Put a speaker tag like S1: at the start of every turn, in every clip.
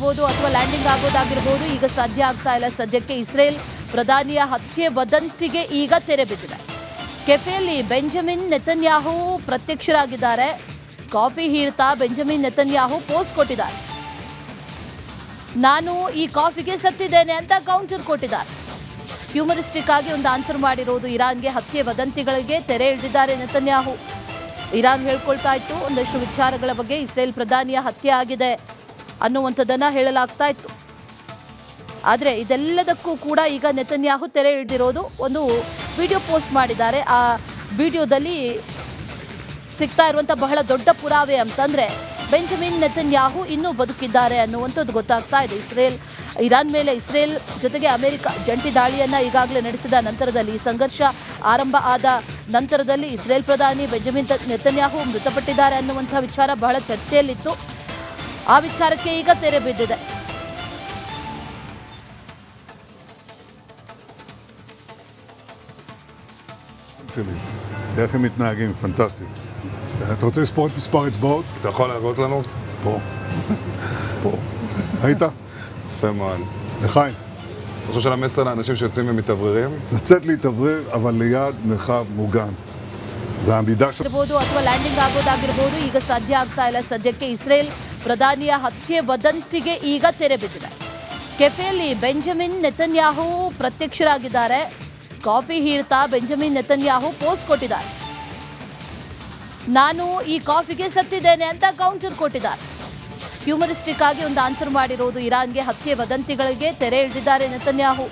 S1: ಇರಬಹುದು ಅಥವಾ ಲ್ಯಾಂಡಿಂಗ್ ಆಗೋದಾಗಿರಬಹುದು ಈಗ ಸಾಧ್ಯ ಆಗ್ತಾ ಇಲ್ಲ. ಸದ್ಯಕ್ಕೆ ಇಸ್ರೇಲ್ ಪ್ರಧಾನಿಯ ಹತ್ಯೆ ವದಂತಿಗೆ ಈಗ ತೆರೆ ಬಿದ್ದಿದೆ. ಕೆಫೆಯಲ್ಲಿ ಬೆಂಜಮಿನ್ ನೆತನ್ಯಾಹು ಪ್ರತ್ಯಕ್ಷರಾಗಿದ್ದಾರೆ. ಕಾಫಿ ಹೀರ್ತಾ ಬೆಂಜಮಿನ್ ನೆತನ್ಯಾಹು ಪೋಸ್ಟ್ ಕೊಟ್ಟಿದ್ದಾರೆ. ನಾನು ಈ ಕಾಫಿಗೆ ಸತ್ತಿದ್ದೇನೆ ಅಂತ ಕೌಂಟರ್ ಕೊಟ್ಟಿದ್ದಾರೆ. ಹ್ಯೂಮರಿಸ್ಟಿಕ್ ಆಗಿ ಒಂದು ಆನ್ಸರ್ ಮಾಡಿರೋದು. ಇರಾನ್ಗೆ ಹತ್ಯೆ ವದಂತಿಗಳಿಗೆ ತೆರೆ ಎಳೆದಿದ್ದಾರೆ ನೆತನ್ಯಾಹು. ಇರಾನ್ ಹೇಳ್ಕೊಳ್ತಾ ಇತ್ತು ಒಂದಷ್ಟು ವಿಚಾರಗಳ ಬಗ್ಗೆ, ಇಸ್ರೇಲ್ ಪ್ರಧಾನಿಯ ಹತ್ಯೆ ಆಗಿದೆ ಅನ್ನುವಂಥದ್ದನ್ನು ಹೇಳಲಾಗ್ತಾ ಇತ್ತು. ಆದರೆ ಇದೆಲ್ಲದಕ್ಕೂ ಕೂಡ ಈಗ ನೆತನ್ಯಾಹು ತೆರೆ ಎಳೆದಿರೋದು. ಒಂದು ವಿಡಿಯೋ ಪೋಸ್ಟ್ ಮಾಡಿದ್ದಾರೆ. ಆ ವಿಡಿಯೋದಲ್ಲಿ ಸಿಗ್ತಾ ಇರುವಂಥ ಬಹಳ ದೊಡ್ಡ ಪುರಾವೆ ಅಂತಂದರೆ ಬೆಂಜಮಿನ್ ನೆತನ್ಯಾಹು ಇನ್ನೂ ಬದುಕಿದ್ದಾರೆ ಅನ್ನುವಂಥದ್ದು ಗೊತ್ತಾಗ್ತಾ ಇದೆ. ಇರಾನ್ ಮೇಲೆ ಇಸ್ರೇಲ್ ಜೊತೆಗೆ ಅಮೆರಿಕ ಜಂಟಿ ದಾಳಿಯನ್ನು ಈಗಾಗಲೇ ನಡೆಸಿದ ನಂತರದಲ್ಲಿ, ಸಂಘರ್ಷ ಆರಂಭ ಆದ ನಂತರದಲ್ಲಿ ಇಸ್ರೇಲ್ ಪ್ರಧಾನಿ ಬೆಂಜಮಿನ್ ನೆತನ್ಯಾಹು ಮೃತಪಟ್ಟಿದ್ದಾರೆ ಅನ್ನುವಂಥ ವಿಚಾರ ಬಹಳ ಚರ್ಚೆಯಲ್ಲಿತ್ತು. ಆ ವಿಚಾರಕ್ಕೆ ಈಗ ತೆರೆ ಬಿದ್ದಿದೆ.
S2: איך הם מתנהגים, פנטסטי. אתה רוצה לספור את מספר אצבעות?
S3: אתה יכול להראות לנו?
S2: פה. פה. ראית?
S3: יפה מאוד.
S2: לחיים.
S3: אתה חושב של המסר לאנשים שיוצאים ומתאווררים?
S2: לצאת להתאוורר, אבל ליד מרחב מוגן. והעמידה של...
S1: ಇರಬಹುದು ಅಥವಾ ಲ್ಯಾಂಡಿಂಗ್ ಆಗೋದಾಗಿರಬಹುದು ಈಗ ಸಾಧ್ಯ ಆಗ್ತಾ ಇಲ್ಲ. ಸದ್ಯಕ್ಕೆ ಇಸ್ರೇಲ್ ಪ್ರಧಾನಿಯ ಹತ್ಯೆ ವದಂತಿಗೆ ಈಗ ತೆರೆ ಬಿದ್ದಿದೆ. ಕೆಫೆಯಲ್ಲಿ ಬೆಂಜಮಿನ್ ನೆತನ್ಯಾಹು ಪ್ರತ್ಯಕ್ಷರಾಗಿದ್ದಾರೆ. ಕಾಫಿ ಹೀರ್ತಾ ಬೆಂಜಮಿನ್ ನೆತನ್ಯಾಹು ಪೋಸ್ಟ್ ಕೊಟ್ಟಿದ್ದಾರೆ. ನಾನು ಈ ಕಾಫಿಗೆ ಸತ್ತಿದ್ದೇನೆ ಅಂತ ಕೌಂಟರ್ ಕೊಟ್ಟಿದ್ದಾರೆ. ಹ್ಯೂಮರಿಸ್ಟಿಕ್ ಆಗಿ ಒಂದು ಆನ್ಸರ್ ಮಾಡಿರೋದು. ಇರಾನ್ಗೆ ಹತ್ಯೆ ವದಂತಿಗಳಿಗೆ ತೆರೆ ಎಳೆದಿದ್ದಾರೆ ನೆತನ್ಯಾಹು.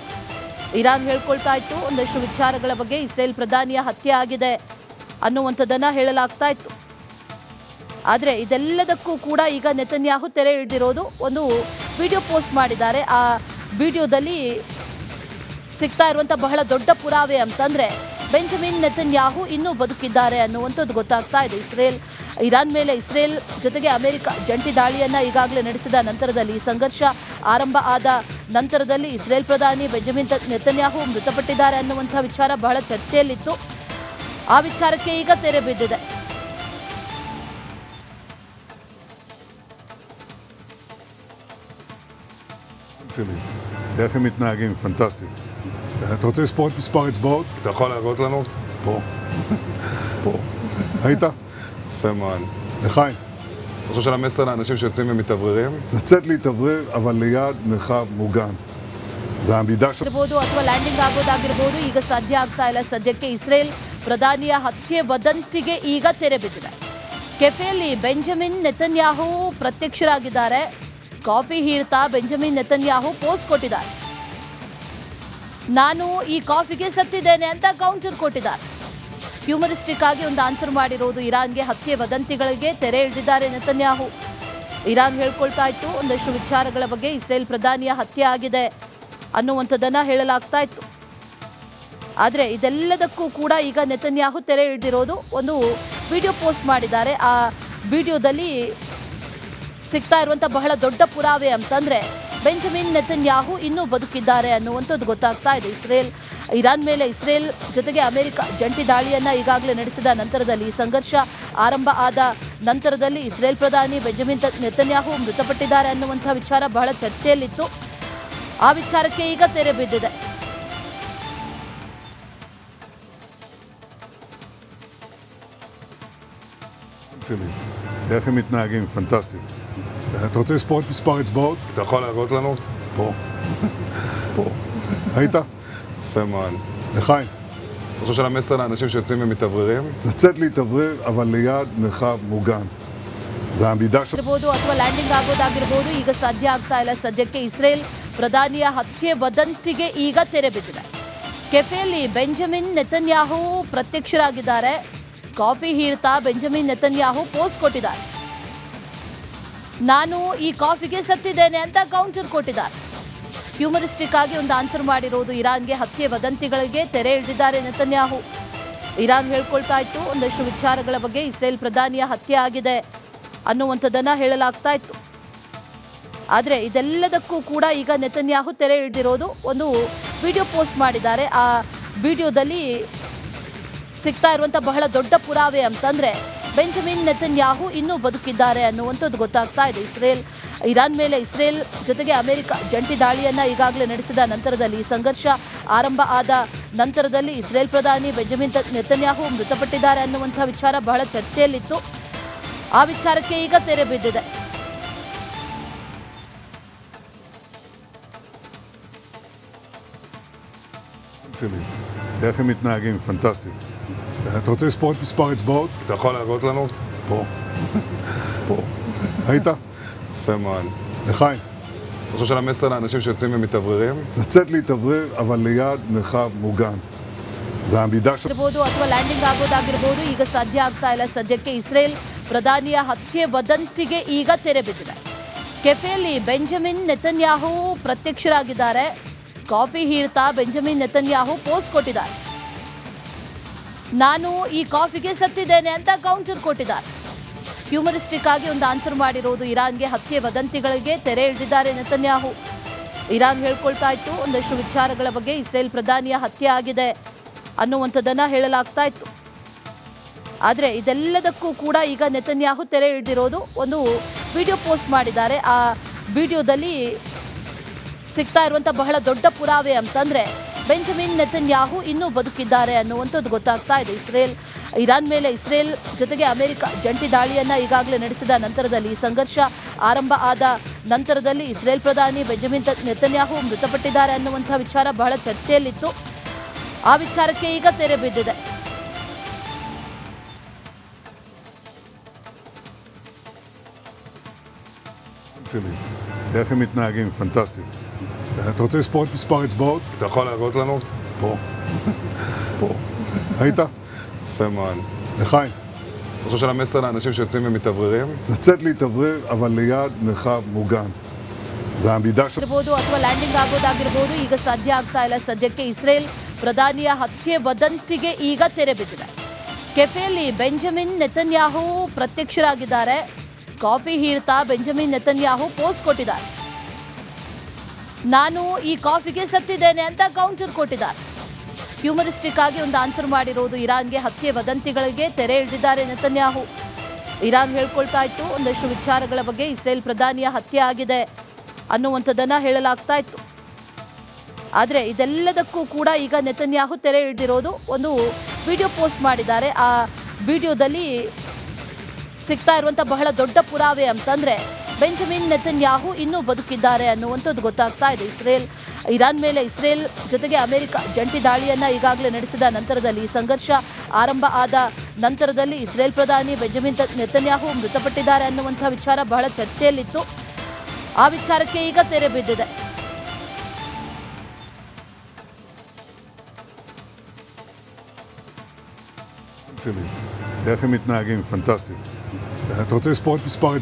S1: ಇರಾನ್ ಹೇಳ್ಕೊಳ್ತಾ ಇತ್ತು ಒಂದಷ್ಟು ವಿಚಾರಗಳ ಬಗ್ಗೆ, ಇಸ್ರೇಲ್ ಪ್ರಧಾನಿಯ ಹತ್ಯೆ ಆಗಿದೆ ಅನ್ನುವಂಥದ್ದನ್ನು ಹೇಳಲಾಗ್ತಾ ಇತ್ತು. ಆದರೆ ಇದೆಲ್ಲದಕ್ಕೂ ಕೂಡ ಈಗ ನೆತನ್ಯಾಹು ತೆರೆ ಎಳೆದಿರೋದು. ಒಂದು ವಿಡಿಯೋ ಪೋಸ್ಟ್ ಮಾಡಿದ್ದಾರೆ. ಆ ವಿಡಿಯೋದಲ್ಲಿ ಸಿಗ್ತಾ ಇರುವಂಥ ಬಹಳ ದೊಡ್ಡ ಪುರಾವೆ ಅಂತಂದರೆ ಬೆಂಜಮಿನ್ ನೆತನ್ಯಾಹು ಇನ್ನೂ ಬದುಕಿದ್ದಾರೆ ಅನ್ನುವಂಥದ್ದು ಗೊತ್ತಾಗ್ತಾ ಇದೆ. ಇರಾನ್ ಮೇಲೆ ಇಸ್ರೇಲ್ ಜೊತೆಗೆ ಅಮೆರಿಕ ಜಂಟಿ ದಾಳಿಯನ್ನು ಈಗಾಗಲೇ ನಡೆಸಿದ ನಂತರದಲ್ಲಿ, ಸಂಘರ್ಷ ಆರಂಭ ಆದ ನಂತರದಲ್ಲಿ ಇಸ್ರೇಲ್ ಪ್ರಧಾನಿ ಬೆಂಜಮಿನ್ ನೆತನ್ಯಾಹು ಮೃತಪಟ್ಟಿದ್ದಾರೆ ಅನ್ನುವಂಥ ವಿಚಾರ ಬಹಳ ಚರ್ಚೆಯಲ್ಲಿತ್ತು. ಆ ವಿಚಾರಕ್ಕೆ ಈಗ ತೆರೆ ಬಿದ್ದಿದೆ.
S2: איך הם מתנהגים, פנטסטי. אתה רוצה לספור את מספר אצבעות?
S3: אתה יכול להראות לנו?
S2: פה. פה. ראית?
S3: יפה מאוד.
S2: לחיים.
S3: אתה חושב של המסר לאנשים שיוצאים ומתאווררים?
S2: לצאת להתאוורר, אבל ליד מרחב מוגן. והעמידה של...
S1: ಇರಬಹುದು ಅಥವಾ ಲ್ಯಾಂಡಿಂಗ್ ಆಗೋದಾಗಿರಬಹುದು ಈಗ ಸಾಧ್ಯ ಆಗ್ತಾ ಇಲ್ಲ. ಸದ್ಯಕ್ಕೆ ಇಸ್ರೇಲ್ ಪ್ರಧಾನಿಯ ಹತ್ಯೆ ವದಂತಿಗೆ ಈಗ ತೆರೆ ಬಿದ್ದಿದೆ. ಕೆಫೆಯಲ್ಲಿ ಬೆಂಜಮಿನ್ ನೆತನ್ಯಾಹು ಪ್ರತ್ಯಕ್ಷರಾಗಿದ್ದಾರೆ. ಕಾಫಿ ಹೀರ್ತಾ ಬೆಂಜಮಿನ್ ನೆತನ್ಯಾಹು ಪೋಸ್ಟ್ ಕೊಟ್ಟಿದ್ದಾರೆ. ನಾನು ಈ ಕಾಫಿಗೆ ಸತ್ತಿದ್ದೇನೆ ಅಂತ ಕೌಂಟರ್ ಕೊಟ್ಟಿದ್ದಾರೆ. ಹ್ಯೂಮರಿಸ್ಟಿಕ್ ಆಗಿ ಒಂದು ಆನ್ಸರ್ ಮಾಡಿರೋದು. ಇರಾನ್ಗೆ ಹತ್ಯೆ ವದಂತಿಗಳಿಗೆ ತೆರೆ ಎಳೆದಿದ್ದಾರೆ ನೆತನ್ಯಾಹು. ಇರಾನ್ ಹೇಳ್ಕೊಳ್ತಾ ಇತ್ತು ಒಂದಷ್ಟು ವಿಚಾರಗಳ ಬಗ್ಗೆ, ಇಸ್ರೇಲ್ ಪ್ರಧಾನಿಯ ಹತ್ಯೆ ಆಗಿದೆ ಅನ್ನುವಂಥದ್ದನ್ನು ಹೇಳಲಾಗ್ತಾ ಇತ್ತು. ಆದರೆ ಇದೆಲ್ಲದಕ್ಕೂ ಕೂಡ ಈಗ ನೆತನ್ಯಾಹು ತೆರೆ ಎಳೆದಿರೋದು. ಒಂದು ವಿಡಿಯೋ ಪೋಸ್ಟ್ ಮಾಡಿದ್ದಾರೆ. ಆ ವಿಡಿಯೋದಲ್ಲಿ ಸಿಗ್ತಾ ಇರುವಂಥ ಬಹಳ ದೊಡ್ಡ ಪುರಾವೆ ಅಂತಂದರೆ ಬೆಂಜಮಿನ್ ನೆತನ್ಯಾಹು ಇನ್ನೂ ಬದುಕಿದ್ದಾರೆ ಅನ್ನುವಂಥದ್ದು ಗೊತ್ತಾಗ್ತಾ ಇದೆ. ಇರಾನ್ ಮೇಲೆ ಇಸ್ರೇಲ್ ಜೊತೆಗೆ ಅಮೆರಿಕ ಜಂಟಿ ದಾಳಿಯನ್ನು ಈಗಾಗಲೇ ನಡೆಸಿದ ನಂತರದಲ್ಲಿ, ಸಂಘರ್ಷ ಆರಂಭ ಆದ ನಂತರದಲ್ಲಿ ಇಸ್ರೇಲ್ ಪ್ರಧಾನಿ ಬೆಂಜಮಿನ್ ನೆತನ್ಯಾಹು ಮೃತಪಟ್ಟಿದ್ದಾರೆ ಅನ್ನುವಂಥ ವಿಚಾರ ಬಹಳ ಚರ್ಚೆಯಲ್ಲಿತ್ತು. ಆ ವಿಚಾರಕ್ಕೆ ಈಗ ತೆರೆ ಬಿದ್ದಿದೆ.
S2: איך הם מתנהגים, פנטסטי. אתה רוצה לספור את מספר אצבעות?
S3: אתה יכול להראות לנו?
S2: פה. פה. ראית?
S3: יפה מאוד.
S2: לחיים.
S3: אתה חושב של המסר לאנשים שיוצאים ומתאווררים?
S2: לצאת להתאוורר, אבל ליד מרחב מוגן. והעמידה של...
S1: ಇರಬಹುದು ಅಥವಾ ಲ್ಯಾಂಡಿಂಗ್ ಆಗೋದಾಗಿರಬಹುದು ಈಗ ಸಾಧ್ಯ ಆಗ್ತಾ ಇಲ್ಲ. ಸದ್ಯಕ್ಕೆ ಇಸ್ರೇಲ್ ಪ್ರಧಾನಿಯ ಹತ್ಯೆ ವದಂತಿಗೆ ಈಗ ತೆರೆ ಬಿದ್ದಿದೆ. ಕೆಫೆಯಲ್ಲಿ ಬೆಂಜಮಿನ್ ನೆತನ್ಯಾಹು ಪ್ರತ್ಯಕ್ಷರಾಗಿದ್ದಾರೆ. ಕಾಫಿ ಹೀರ್ತಾ ಬೆಂಜಮಿನ್ ನೆತನ್ಯಾಹು ಪೋಸ್ಟ್ ಕೊಟ್ಟಿದ್ದಾರೆ. ನಾನು ಈ ಕಾಫಿಗೆ ಸತ್ತಿದ್ದೇನೆ ಅಂತ ಕೌಂಟರ್ ಕೊಟ್ಟಿದ್ದಾರೆ. ಹ್ಯೂಮರಿಸ್ಟಿಕ್ ಆಗಿ ಒಂದು ಆನ್ಸರ್ ಮಾಡಿರೋದು. ಇರಾನ್ಗೆ ಹತ್ಯೆ ವದಂತಿಗಳಿಗೆ ತೆರೆ ಎಳೆದಿದ್ದಾರೆ ನೆತನ್ಯಾಹು. ಇರಾನ್ ಹೇಳ್ಕೊಳ್ತಾ ಇತ್ತು ಒಂದಷ್ಟು ವಿಚಾರಗಳ ಬಗ್ಗೆ, ಇಸ್ರೇಲ್ ಪ್ರಧಾನಿಯ ಹತ್ಯೆ ಆಗಿದೆ ಅನ್ನುವಂಥದ್ದನ್ನು ಹೇಳಲಾಗ್ತಾ ಇತ್ತು. ಆದರೆ ಇದೆಲ್ಲದಕ್ಕೂ ಕೂಡ ಈಗ ನೆತನ್ಯಾಹು ತೆರೆ ಎಳೆದಿರೋದು. ಒಂದು ವಿಡಿಯೋ ಪೋಸ್ಟ್ ಮಾಡಿದ್ದಾರೆ. ಆ ವಿಡಿಯೋದಲ್ಲಿ ಸಿಗ್ತಾ ಇರುವಂಥ ಬಹಳ ದೊಡ್ಡ ಪುರಾವೆ ಅಂತಂದರೆ ಬೆಂಜಮಿನ್ ನೆತನ್ಯಾಹು ಇನ್ನೂ ಬದುಕಿದ್ದಾರೆ ಅನ್ನುವಂಥದ್ದು ಗೊತ್ತಾಗ್ತಾ ಇದೆ. ಇರಾನ್ ಮೇಲೆ ಇಸ್ರೇಲ್ ಜೊತೆಗೆ ಅಮೆರಿಕ ಜಂಟಿ ದಾಳಿಯನ್ನ ಈಗಾಗಲೇ ನಡೆಸಿದ ನಂತರದಲ್ಲಿ ಈ ಸಂಘರ್ಷ ಆರಂಭ ಆದ ನಂತರದಲ್ಲಿ ಇಸ್ರೇಲ್ ಪ್ರಧಾನಿ ಬೆಂಜಮಿನ್ ನೆತನ್ಯಾಹು ಮೃತಪಟ್ಟಿದ್ದಾರೆ ಅನ್ನುವಂಥ ವಿಚಾರ ಬಹಳ ಚರ್ಚೆಯಲ್ಲಿತ್ತು. ಆ ವಿಚಾರಕ್ಕೆ ಈಗ ತೆರೆ ಬಿದ್ದಿದೆ.
S2: שלי. איך הם מתנהגים, פנטסטי. אתה רוצה לספור את מספר אצבעות?
S3: אתה יכול להראות לנו?
S2: פה. פה. ראית?
S3: יפה מאוד.
S2: לחיים.
S3: אני חושב שהמסר לאנשים שיוצאים ומתאווררים,
S2: לצאת להתאוורר, אבל ליד מרחב מוגן. והעמידה של...
S1: ಇರಬಹುದು ಅಥವಾ ಲ್ಯಾಂಡಿಂಗ್ ಆಗೋದಾಗಿರಬಹುದು ಈಗ ಸಾಧ್ಯ ಆಗ್ತಾ ಇಲ್ಲ. ಸದ್ಯಕ್ಕೆ ಇಸ್ರೇಲ್ ಪ್ರಧಾನಿಯ ಹತ್ಯೆ ವದಂತಿಗೆ ಈಗ ತೆರೆ ಬಿದ್ದಿದೆ. ಕೆಫೆಯಲ್ಲಿ ಬೆಂಜಮಿನ್ ನೆತನ್ಯಾಹು ಪ್ರತ್ಯಕ್ಷರಾಗಿದ್ದಾರೆ. ಕಾಫಿ ಹೀರ್ತಾ ಬೆಂಜಮಿನ್ ನೆತನ್ಯಾಹು ಪೋಸ್ಟ್ ಕೊಟ್ಟಿದ್ದಾರೆ. ನಾನು ಈ ಕಾಫಿಗೆ ಸತ್ತಿದ್ದೇನೆ ಅಂತ ಕೌಂಟರ್ ಕೊಟ್ಟಿದ್ದಾರೆ. ಹ್ಯೂಮರಿಸ್ಟಿಕ್ ಆಗಿ ಒಂದು ಆನ್ಸರ್ ಮಾಡಿರೋದು ಇರಾನ್ಗೆ ಹತ್ಯೆ ವದಂತಿಗಳಿಗೆ ತೆರೆ ಎಳೆದಿದ್ದಾರೆ ನೆತನ್ಯಾಹು. ಇರಾನ್ ಹೇಳ್ಕೊಳ್ತಾ ಇತ್ತು ಒಂದಷ್ಟು ವಿಚಾರಗಳ ಬಗ್ಗೆ ಇಸ್ರೇಲ್ ಪ್ರಧಾನಿಯ ಹತ್ಯೆ ಆಗಿದೆ ಅನ್ನುವಂಥದ್ದನ್ನು ಹೇಳಲಾಗ್ತಾ ಇತ್ತು. ಆದರೆ ಇದೆಲ್ಲದಕ್ಕೂ ಕೂಡ ಈಗ ನೆತನ್ಯಾಹು ತೆರೆ ಎಳೆದಿರೋದು ಒಂದು ವಿಡಿಯೋ ಪೋಸ್ಟ್ ಮಾಡಿದ್ದಾರೆ. ಆ ವಿಡಿಯೋದಲ್ಲಿ ಸಿಗ್ತಾ ಇರುವಂಥ ಬಹಳ ದೊಡ್ಡ ಪುರಾವೆ ಅಂತಂದರೆ ಬೆಂಜಮಿನ್ ನೆತನ್ಯಾಹು ಇನ್ನೂ ಬದುಕಿದ್ದಾರೆ ಅನ್ನುವಂಥದ್ದು ಗೊತ್ತಾಗ್ತಾ ಇದೆ. ಇರಾನ್ ಮೇಲೆ ಇಸ್ರೇಲ್ ಜೊತೆಗೆ ಅಮೆರಿಕ ಜಂಟಿ ದಾಳಿಯನ್ನ ಈಗಾಗಲೇ ನಡೆಸಿದ ನಂತರದಲ್ಲಿ ಈ ಸಂಘರ್ಷ ಆರಂಭ ಆದ ನಂತರದಲ್ಲಿ ಇಸ್ರೇಲ್ ಪ್ರಧಾನಿ ಬೆಂಜಮಿನ್ ನೆತನ್ಯಾಹು ಮೃತಪಟ್ಟಿದ್ದಾರೆ ಅನ್ನುವಂಥ ವಿಚಾರ ಬಹಳ ಚರ್ಚೆಯಲ್ಲಿತ್ತು. ಆ ವಿಚಾರಕ್ಕೆ ಈಗ ತೆರೆ ಬಿದ್ದಿದೆ.
S2: שלי. איך הם מתנהגים, פנטסטי. אתה רוצה לספור את מספר אצבעות?
S3: אתה יכול להראות לנו?
S2: פה. פה. ראית?
S3: יפה מאוד.
S2: לחיים.
S3: אני חושב שהמסר לאנשים שיוצאים ומתאווררים,
S2: לצאת להתאוורר, אבל ליד מרחב מוגן. והעמידה של...
S1: ಇರಬಹುದು ಅಥವಾ ಲ್ಯಾಂಡಿಂಗ್ ಆಗೋದಾಗಿರಬಹುದು ಈಗ ಸಾಧ್ಯ ಆಗ್ತಾ ಇಲ್ಲ. ಸದ್ಯಕ್ಕೆ ಇಸ್ರೇಲ್ ಪ್ರಧಾನಿಯ ಹತ್ಯೆ ವದಂತಿಗೆ ಈಗ ತೆರೆ ಬಿದ್ದಿದೆ. ಕೆಫೆಯಲ್ಲಿ ಬೆಂಜಮಿನ್ ನೆತನ್ಯಾಹು ಪ್ರತ್ಯಕ್ಷರಾಗಿದ್ದಾರೆ. ಕಾಫಿ ಹೀರ್ತಾ ಬೆಂಜಮಿನ್ ನೆತನ್ಯಾಹು ಪೋಸ್ಟ್ ಕೊಟ್ಟಿದ್ದಾರೆ. ನಾನು ಈ ಕಾಫಿಗೆ ಸತ್ತಿದ್ದೇನೆ ಅಂತ ಕೌಂಟರ್ ಕೊಟ್ಟಿದ್ದಾರೆ. ಹ್ಯೂಮರಿಸ್ಟಿಕ್ ಆಗಿ ಒಂದು ಆನ್ಸರ್ ಮಾಡಿರೋದು ಇರಾನ್ಗೆ ಹತ್ಯೆ ವದಂತಿಗಳಿಗೆ ತೆರೆ ಎಳೆದಿದ್ದಾರೆ ನೆತನ್ಯಾಹು. ಇರಾನ್ ಹೇಳ್ಕೊಳ್ತಾ ಇತ್ತು ಒಂದಷ್ಟು ವಿಚಾರಗಳ ಬಗ್ಗೆ ಇಸ್ರೇಲ್ ಪ್ರಧಾನಿಯ ಹತ್ಯೆ ಆಗಿದೆ ಅನ್ನುವಂಥದ್ದನ್ನು ಹೇಳಲಾಗ್ತಾ ಇತ್ತು. ಆದರೆ ಇದೆಲ್ಲದಕ್ಕೂ ಕೂಡ ಈಗ ನೆತನ್ಯಾಹು ತೆರೆ ಎಳೆದಿರೋದು ಒಂದು ವಿಡಿಯೋ ಪೋಸ್ಟ್ ಮಾಡಿದ್ದಾರೆ. ಆ ವಿಡಿಯೋದಲ್ಲಿ ಸಿಗ್ತಾ ಇರುವಂಥ ಬಹಳ ದೊಡ್ಡ ಪುರಾವೆ ಅಂತಂದರೆ ಬೆಂಜಮಿನ್ ನೆತನ್ಯಾಹು ಇನ್ನೂ ಬದುಕಿದ್ದಾರೆ ಅನ್ನುವಂಥದ್ದು ಗೊತ್ತಾಗ್ತಾ ಇದೆ. ಇರಾನ್ ಮೇಲೆ ಇಸ್ರೇಲ್ ಜೊತೆಗೆ ಅಮೆರಿಕ ಜಂಟಿ ದಾಳಿಯನ್ನ ಈಗಾಗಲೇ ನಡೆಸಿದ ನಂತರದಲ್ಲಿ ಈ ಸಂಘರ್ಷ ಆರಂಭ ಆದ ನಂತರದಲ್ಲಿ ಇಸ್ರೇಲ್ ಪ್ರಧಾನಿ ಬೆಂಜಮಿನ್ ನೆತನ್ಯಾಹು ಮೃತಪಟ್ಟಿದ್ದಾರೆ ಅನ್ನುವಂಥ ವಿಚಾರ ಬಹಳ ಚರ್ಚೆಯಲ್ಲಿತ್ತು. ಆ ವಿಚಾರಕ್ಕೆ ಈಗ ತೆರೆ ಬಿದ್ದಿದೆ.
S2: שלי. איך הם מתנהגים, פנטסטי. אתה רוצה לספור את מספר